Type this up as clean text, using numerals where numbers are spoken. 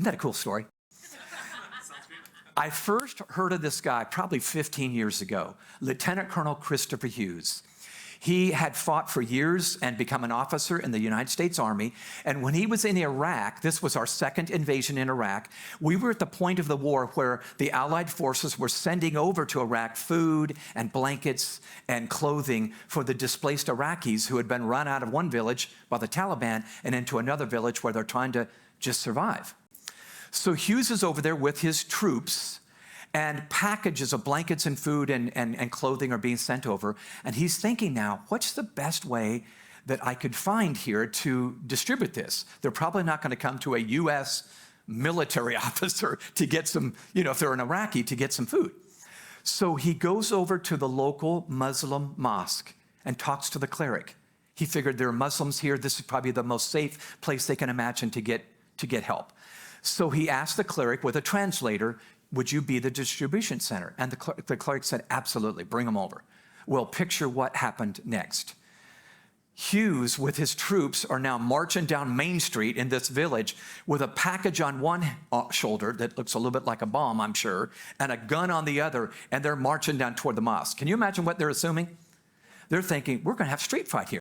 that a cool story? I first heard of this guy probably 15 years ago, Lieutenant Colonel Christopher Hughes. He had fought for years and become an officer in the United States Army. And when he was in Iraq, this was our second invasion in Iraq, we were at the point of the war where the Allied forces were sending over to Iraq food and blankets and clothing for the displaced Iraqis who had been run out of one village by the Taliban and into another village where they're trying to just survive. So Hughes is over there with his troops, and packages of blankets and food and clothing are being sent over. And he's thinking now, what's the best way that I could find here to distribute this? They're probably not going to come to a U.S. military officer to get some, if they're an Iraqi, to get some food. So he goes over to the local Muslim mosque and talks to the cleric. He figured there are Muslims here. This is probably the most safe place they can imagine to get help. So he asked the cleric with a translator, would you be the distribution center? And the cleric said, absolutely, bring them over. Well, picture what happened next. Hughes, with his troops, are now marching down Main Street in this village with a package on one shoulder that looks a little bit like a bomb, I'm sure, and a gun on the other, and they're marching down toward the mosque. Can you imagine what they're assuming? They're thinking, we're going to have a street fight here.